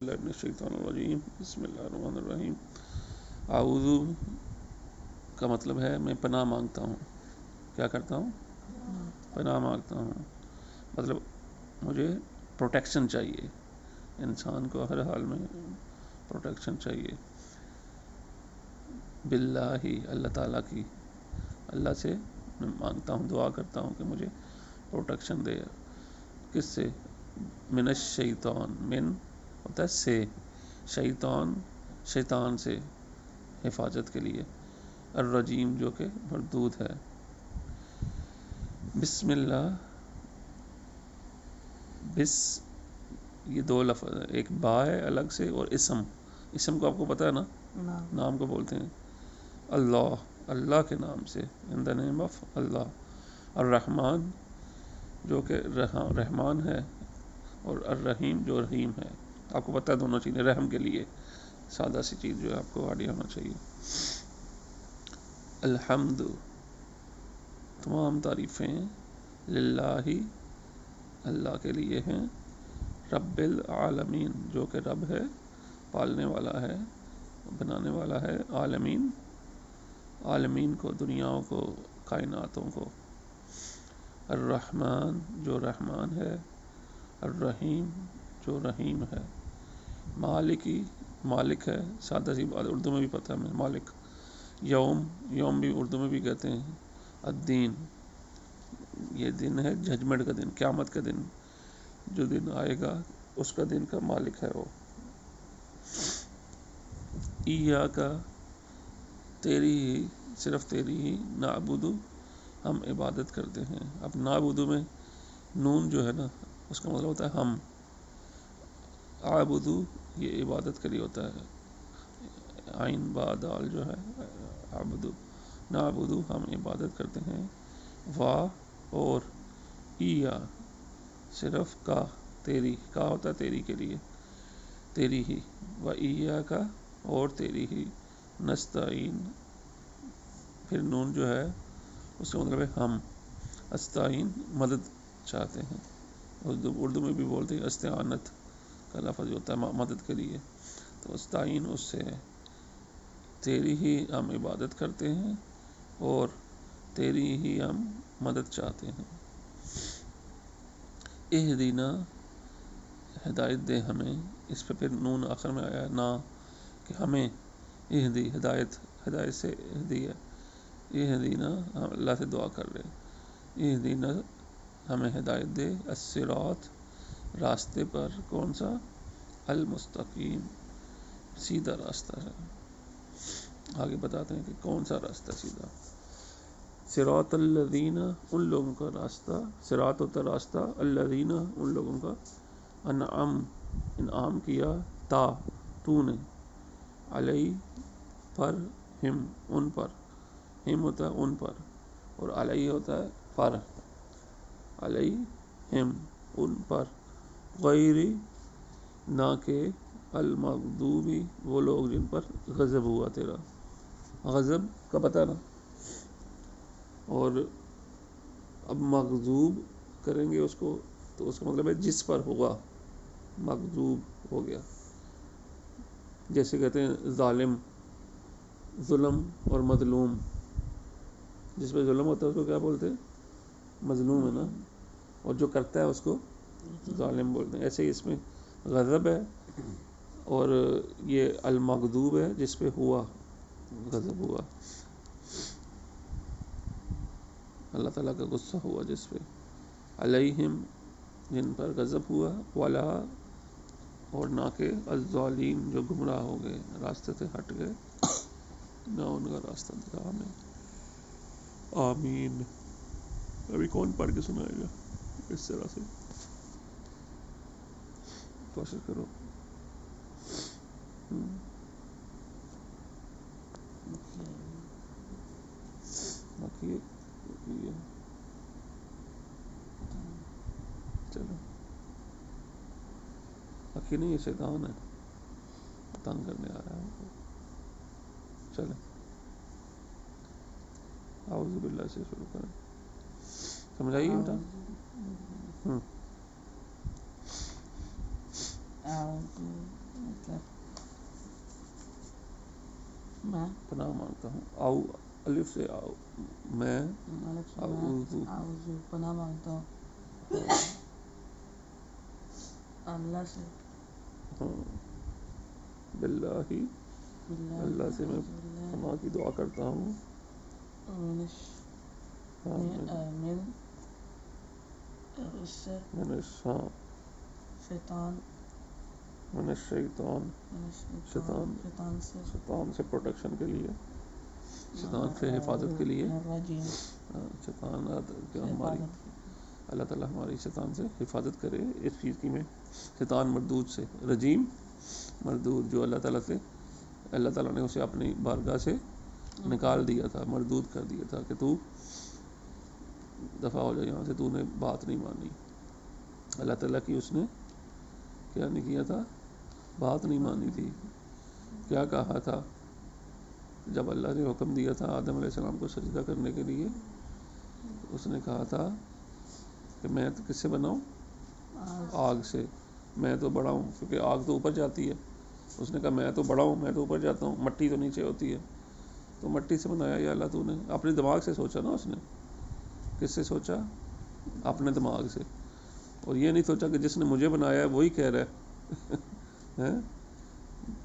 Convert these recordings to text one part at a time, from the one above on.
من الشیطان الرجیم بسم اللہ الرحمن الرحیم۔ اعوذ کا مطلب ہے میں پناہ مانگتا ہوں۔ کیا کرتا ہوں؟ پناہ مانگتا ہوں، مطلب مجھے پروٹیکشن چاہیے۔ انسان کو ہر حال میں پروٹیکشن چاہیے۔ باللہ، اللہ تعالیٰ کی، اللہ سے میں مانگتا ہوں، دعا کرتا ہوں کہ مجھے پروٹیکشن دے۔ کس سے؟ من الشیطان، من ہوتا ہے سے، شیطان شیطان سے حفاظت کے لیے، الرجیم جو کہ مردود ہے۔ بسم اللہ، بس یہ دو لفظ ہے، ایک با ہے الگ سے، اور اسم کو آپ کو پتہ ہے نا، نام کو بولتے ہیں۔ اللہ، اللہ کے نام سے، ان دا نیم آف اللہ۔ الرحمن جو کہ رحمان ہے، اور الرحیم جو رحیم ہے۔ آپ کو پتہ ہے دونوں چیزیں رحم کے لیے، سادہ سی چیز جو ہے آپ کو آئیڈیا ہونا چاہیے۔ الحمد، تمام تعریفیں، للہ، اللہ کے لیے ہیں، رب العالمین جو کہ رب ہے، پالنے والا ہے، بنانے والا ہے، عالمین، عالمین کو، دنیاؤں کو، کائناتوں کو۔ الرحمن جو رحمان ہے، الرحیم جو رحیم ہے۔ مالکی، مالک ہے، سادہ سی بات، اردو میں بھی پتہ ہے ہمیں مالک۔ یوم، یوم بھی اردو میں بھی کہتے ہیں۔ الدین، یہ دن ہے ججمنٹ کا دن، قیامت کا دن، جو دن آئے گا اس کا دن کا مالک ہے وہ۔ ایاک، تیری ہی، صرف تیری ہی، نعبد، ہم عبادت کرتے ہیں۔ اب نعبد میں نون جو ہے نا، اس کا مطلب ہوتا ہے ہم۔ عابد یہ عبادت کے لیے ہوتا ہے، عین با دال جو ہے عبد، نعبد ہم عبادت کرتے ہیں، وا اور، ایا صرف، کا تیری، کا ہوتا ہے تیری کے لیے، تیری ہی، و ایاک اور تیری ہی، نستعین، پھر نون جو ہے اس کا مطلب ہے ہم، استعین مدد چاہتے ہیں، اردو میں بھی بولتے ہیں استعانت کا لفظ ہوتا ہے مدد کے لیے، تو استعین اس سے ہے۔ تیری ہی ہم عبادت کرتے ہیں اور تیری ہی ہم مدد چاہتے ہیں۔ اہدنا، ہدایت دے ہمیں، اس پہ پھر نون آخر میں آیا نا، کہ ہمیں، اہدی ہدایت، ہدایت سے اہدی ہے، اہدنا ہم اللہ سے دعا کر رہے، اہدنا ہمیں ہدایت دے، الصراط راستے پر، کون سا؟ المستقیم سیدھا راستہ ہے۔ آگے بتاتے ہیں کہ کون سا راستہ سیدھا۔ صراط الذین، ان لوگوں کا راستہ، صراط ہوتا ہے راستہ، الذین ان لوگوں کا، انعام کیا، تو نے، علیہ پر، ہم ان پر، ہم ہوتا ہے ان پر، اور علیہ ہوتا ہے پر، علیہ ہم ان پر، غیر نہ کہ، المغضوبی وہ لوگ جن پر غضب ہوا تیرا، غضب کا پتہ نا، اور اب مغضوب کریں گے اس کو تو اس کا مطلب ہے جس پر ہوا، مغضوب ہو گیا، جیسے کہتے ہیں ظالم، ظلم اور مظلوم، جس پہ ظلم ہوتا ہے اس کو کیا بولتے ہیں؟ مظلوم ہے نا، اور جو کرتا ہے اس کو ظالم بولتے ہیں۔ ایسے ہی اس میں غضب ہے، اور یہ المغضوب ہے جس پہ ہوا، غضب ہوا، اللہ تعالیٰ کا غصہ ہوا جس پہ، علیہم جن پر غضب ہوا، ولا اور نہ کہ، الظالین جو گمراہ ہو گئے، راستے سے ہٹ گئے، نہ ان کا راستہ دکھا ہمیں۔ آمین۔ ابھی کون پڑھ کے سنائے گا اس طرح سے؟ کوشش کرو۔ باقی یہ چلو، باقی نہیں، یہ شیطان ہے، تنگ کرنے آ رہا ہے۔ چلیں، اعوذ باللہ سے شروع کریں، سمجھائیے بیٹا۔ أعوذ میں پناہ مانگتا ہوں. آؤ الف سے آؤ میں اعوذ پناہ مانگتا ہوں اللہ سے. باللہ اللہ سے میں پناہ کی دعا کرتا ہوں. من الشیطان شیطان سے پروٹیکشن کے لیے، شیطان سے حفاظت کے لیے. شیطان ہماری اللہ تعالیٰ ہماری شیطان سے حفاظت کرے اس چیز کی. میں شیطان مردود سے، رجیم مردود، جو اللہ تعالیٰ سے اللہ تعالیٰ نے اسے اپنی بارگاہ سے نکال دیا تھا، مردود کر دیا تھا کہ تو دفع ہو جائے یہاں سے، تو نے بات نہیں مانی. اللہ تعالیٰ کی اس نے کیا نہیں کیا تھا، بات نہیں مانی تھی. کیا کہا تھا جب اللہ نے حکم دیا تھا آدم علیہ السلام کو سجدہ کرنے کے لیے؟ اس نے کہا تھا کہ میں تو کس سے بناؤں؟ آگ سے. میں تو بڑا ہوں، کیونکہ آگ تو اوپر جاتی ہے. اس نے کہا میں تو بڑا ہوں، میں تو اوپر جاتا ہوں، مٹی تو نیچے ہوتی ہے. تو مٹی سے بنایا یا اللہ تو نے؟ اپنے دماغ سے سوچا نا اس نے. کس سے سوچا؟ اپنے دماغ سے. اور یہ نہیں سوچا کہ جس نے مجھے بنایا ہے وہی کہہ رہا ہے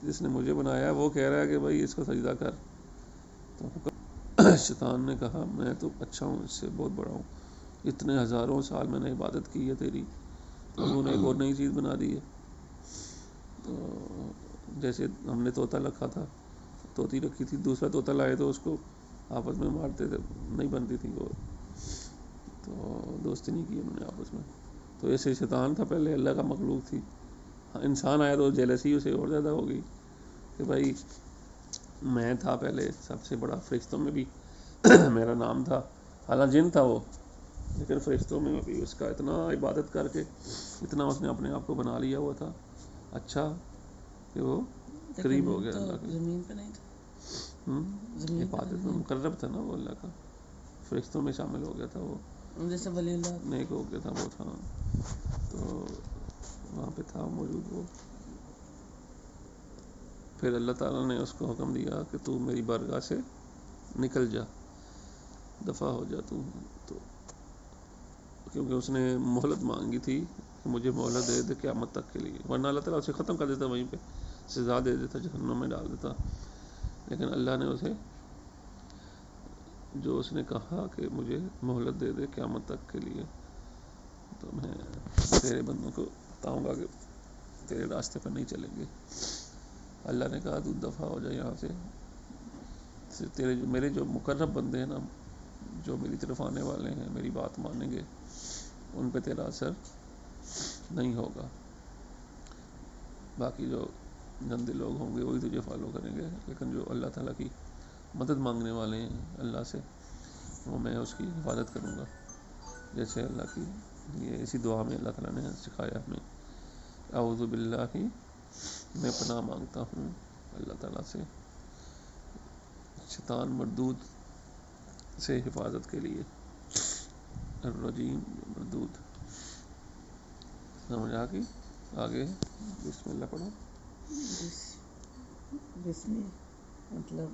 جس نے مجھے بنایا ہے وہ کہہ رہا ہے کہ بھائی اس کو سجدہ کر. تو شیطان نے کہا میں تو اچھا ہوں، اس سے بہت بڑا ہوں، اتنے ہزاروں سال میں نے عبادت کی ہے تیری، تو انہوں نے ایک اور نئی چیز بنا دی ہے. تو جیسے ہم نے طوطا رکھا تھا، طوطی رکھی تھی، دوسرا طوطا لائے تو اس کو آپس میں مارتے تھے، نہیں بنتی تھی وہ، تو دوستی نہیں کی انہوں نے آپس میں. تو ایسے شیطان تھا پہلے، اللہ کا مخلوق تھی. انسان آیا تو جیلسی اسے اور زیادہ ہو گئی کہ بھائی میں تھا پہلے سب سے بڑا، فرشتوں میں بھی میرا نام تھا، حالانکہ جن تھا وہ، لیکن فرشتوں میں بھی اس کا اتنا عبادت کر کے اتنا اس نے اپنے آپ کو بنا لیا ہوا تھا اچھا کہ وہ قریب ہو گیا اللہ کے. زمین پہ نہیں تھا، عبادت میں مقرب تھا نا وہ اللہ کا، فرشتوں میں شامل ہو گیا تھا وہ، جیسے ولی اللہ نیک ہو گیا تھا وہ تھا. تو وہاں پہ تھا موجود وہ. پھر اللہ تعالیٰ نے اس کو حکم دیا کہ تو میری بارگاہ سے نکل جا، دفع ہو جا تو. کیونکہ اس نے مہلت مانگی تھی کہ مجھے مہلت دے دے قیامت تک کے لیے، ورنہ اللہ تعالیٰ اسے ختم کر دیتا، وہیں پہ سزا دے دیتا، جہنم میں ڈال دیتا. لیکن اللہ نے اسے جو اس نے کہا کہ مجھے مہلت دے دے قیامت تک کے لیے، تو میں تیرے بندوں کو بتاؤں گا کہ تیرے راستے پر نہیں چلیں گے. اللہ نے کہا تو دفع ہو جائے یہاں سے، تیرے میرے جو مقرب بندے ہیں نا، جو میری طرف آنے والے ہیں، میری بات مانیں گے، ان پہ تیرا اثر نہیں ہوگا. باقی جو گندے لوگ ہوں گے وہی تجھے فالو کریں گے. لیکن جو اللہ تعالیٰ کی مدد مانگنے والے ہیں اللہ سے، وہ میں اس کی حفاظت کروں گا. جیسے اللہ کی یہ اسی دعا میں اللہ تعالیٰ نے سکھایا ہمیں، اعوذ باللہ، میں پناہ مانگتا ہوں اللہ تعالیٰ سے شیطان مردود سے حفاظت کے لیے. الرجیم مردود. سمجھ آ گئی؟ آگے بسم اللہ پڑھو. بسم مطلب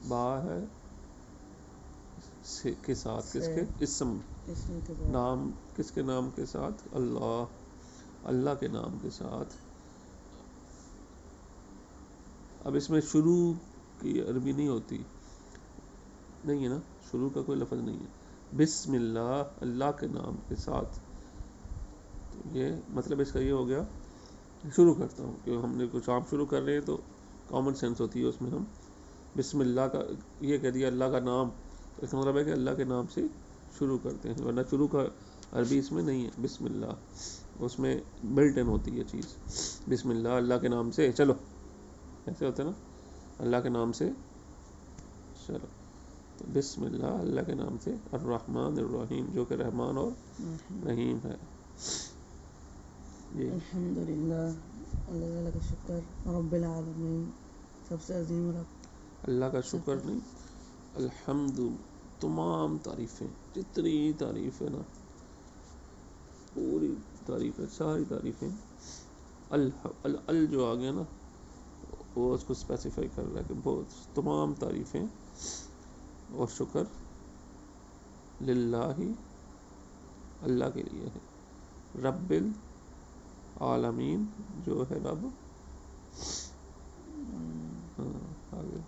با ہے کے ساتھ، کس کے؟ اسم نام، کس کے نام کے ساتھ؟ اللہ، اللہ کے نام کے ساتھ. اب اس میں شروع کی عربی نہیں ہوتی، نہیں ہے نا، شروع کا کوئی لفظ نہیں ہے. بسم اللہ، اللہ کے نام کے ساتھ. تو یہ مطلب اس کا یہ ہو گیا، شروع کرتا ہوں کہ ہم نے کچھ کام شروع کر رہے ہیں تو کامن سینس ہوتی ہے اس میں، ہم بسم اللہ کا یہ کہہ دیا اللہ کا نام، تو اس کا مطلب ہے کہ اللہ کے نام سے شروع کرتے ہیں، ورنہ شروع کا عربی اس میں نہیں ہے. بسم اللہ اس میں بلٹ ان ہوتی ہے چیز. بسم اللہ، اللہ کے نام سے چلو، ایسے ہوتا ہے نا، اللہ کے نام سے چلو. تو بسم اللہ، اللہ کے نام سے. الرحمن الرحیم، جو کہ رحمان اور رحیم ہے. الحمدللہ، اللہ تعالیٰ کا شکر، رب العالمین، سب سے عظیم رب. اللہ کا شکر نہیں، الحمد، تمام تعریفیں، جتنی تعریف ہے نا، پوری تعریف ہے، ساری تعریفیں ال جو آ گیا نا وہ اس کو اسپیسیفائی کر رہا ہے کہ بہت تمام تعریفیں اور شکر للہ اللہ کے لیے ہے، رب العالمین جو ہے رب آگے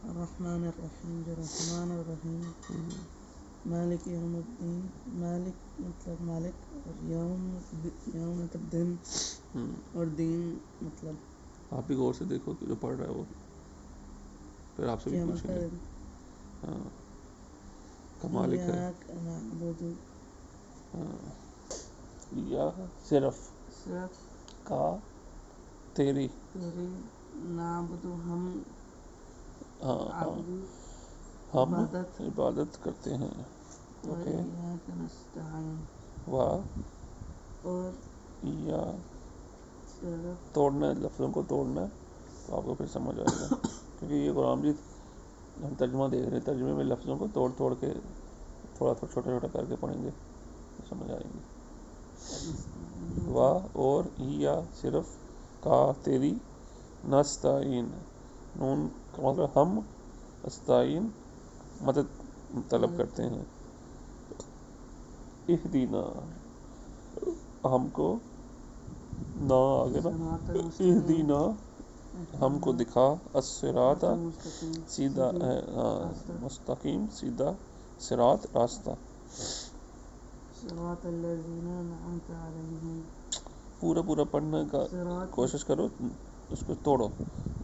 الرحمن الرحیم جو رحمان الرحیم، مالک یوم الدین، مالک مطلب مالک، اور یوم مطلب دن، اور دین مطلب آپ بھی غور سے دیکھو کہ جو پڑھ رہا ہے وہ پھر آپ سے بھی قیامت پوچھیں کا گے. دن. ہاں کمالک ہے. ایاک نعبد، یا صرف صرف کا تیری تیری، نعبد ہم، ہاں عبد ہم عبادت، عبادت کرتے ہیں. و اوکے ایاک نستعین، و اور یا صرف توڑنا ہے، لفظوں کو توڑنا ہے تو آپ کو پھر سمجھ آئے گا کیونکہ یہ قرآن مجید ہم ترجمہ دیکھ رہے ہیں، ترجمے میں لفظوں کو توڑ توڑ کے تھوڑا چھوٹا چھوٹا کر کے پڑھیں گے تو سمجھ آئیں گے. و اور یا صرف کا تیری، نستعین نون کا مطلب ہم، استعین مدد طلب کرتے ہیں. اہدینا ہم کو، نا آگے نا، صراط المستقیم، اہدینا ہم کو دکھا، الصراط مستقیم، سیدھا راستہ، مستقیم سیدھا، صراط راستہ. صراط الذین انعمت علیہم، پورا پورا پڑھنے کا صراط کوشش کرو، اس کو توڑو.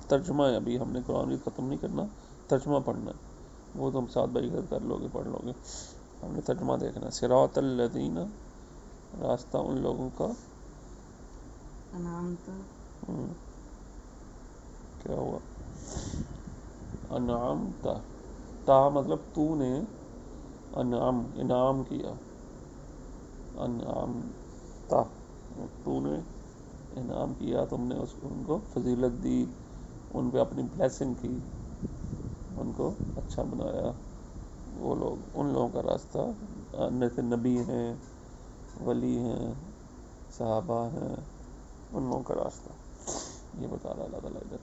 ترجمہ ہے، ابھی ہم نے قرآن مجید ختم نہیں کرنا، ترجمہ پڑھنا ہے، وہ تم ساتھ بھائی گھر کر لو گے، پڑھ لو گے. ہم نے ترجمہ دیکھنا ہے. صراط الذین راستہ ان لوگوں کا، انعمت کیا ہوا، انعمت، تا مطلب تو نے، انعام کیا، انعمت تو نے انعام کیا، تم نے ان کو فضیلت دی، ان پہ اپنی بلیسنگ کی، ان کو اچھا بنایا. وہ لوگ ان لوگوں کا راستہ جیسے نبی ہیں، ولی ہیں، صحابہ ہیں، ان لوگوں کا راستہ یہ بتا رہا اللہ تعالیٰ ادھر.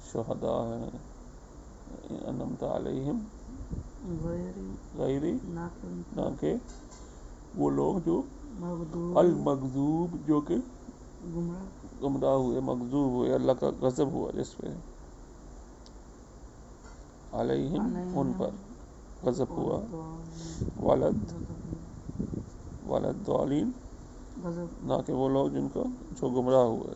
شہداء ہیں، انعمت علیہم غیری نہ کہ وہ لوگ جو مغضوب المغضوب جو کہ گمراہ ہوئے، مغضوب ہوئے، اللہ کا غضب ہوا جس پہ، علیہم ان پر غضب ہوا، ولد ضالین نہ کہ وہ لوگ جن کو جو گمراہ ہوئے.